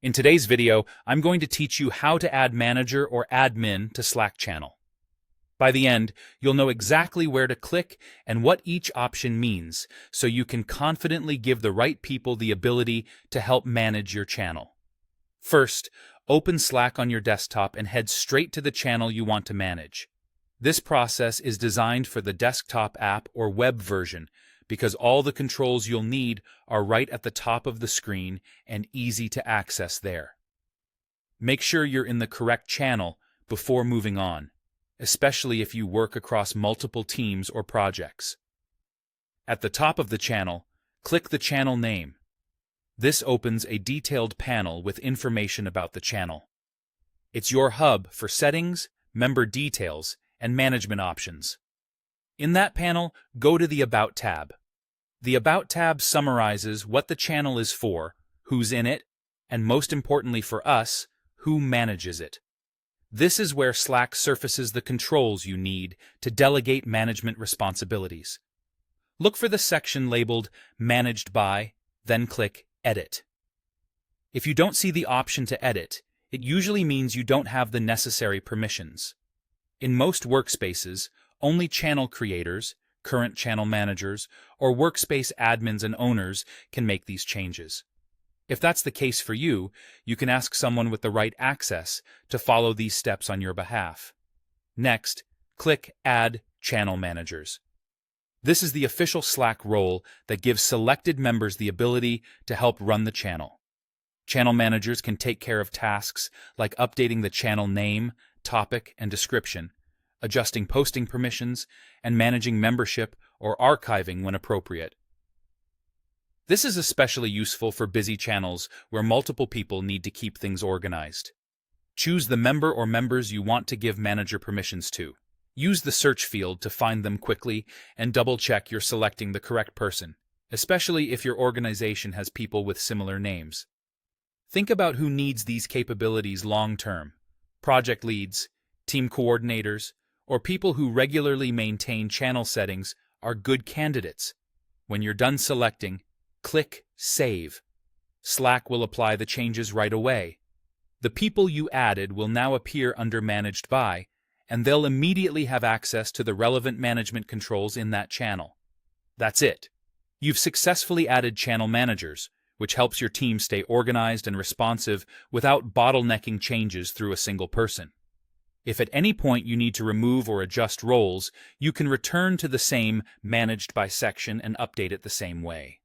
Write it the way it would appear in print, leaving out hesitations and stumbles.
In today's video, I'm going to teach you how to add manager or admin to Slack channel. By the end, you'll know exactly where to click and what each option means, so you can confidently give the right people the ability to help manage your channel. First, open Slack on your desktop and head straight to the channel you want to manage. This process is designed for the desktop app or web version, because all the controls you'll need are right at the top of the screen and easy to access there. Make sure you're in the correct channel before moving on, especially if you work across multiple teams or projects. At the top of the channel, click the channel name. This opens a detailed panel with information about the channel. It's your hub for settings, member details, and management options. In that panel, go to the About tab. The About tab summarizes what the channel is for, who's in it, and most importantly for us, who manages it. This is where Slack surfaces the controls you need to delegate management responsibilities. Look for the section labeled Managed By, then click Edit. If you don't see the option to edit, it usually means you don't have the necessary permissions. In most workspaces, only channel creators, current channel managers, or workspace admins and owners can make these changes. If that's the case for you, you can ask someone with the right access to follow these steps on your behalf. Next, click Add Channel Managers. This is the official Slack role that gives selected members the ability to help run the channel. Channel managers can take care of tasks like updating the channel name, topic, and description, adjusting posting permissions, and managing membership or archiving when appropriate. This is especially useful for busy channels where multiple people need to keep things organized. Choose the member or members you want to give manager permissions to. Use the search field to find them quickly and double-check you're selecting the correct person, especially if your organization has people with similar names. Think about who needs these capabilities long-term: project leads, team coordinators, or people who regularly maintain channel settings are good candidates. When you're done selecting, click Save. Slack will apply the changes right away. The people you added will now appear under Managed By, and they'll immediately have access to the relevant management controls in that channel. That's it. You've successfully added channel managers, which helps your team stay organized and responsive without bottlenecking changes through a single person. If at any point you need to remove or adjust roles, you can return to the same Managed By section and update it the same way.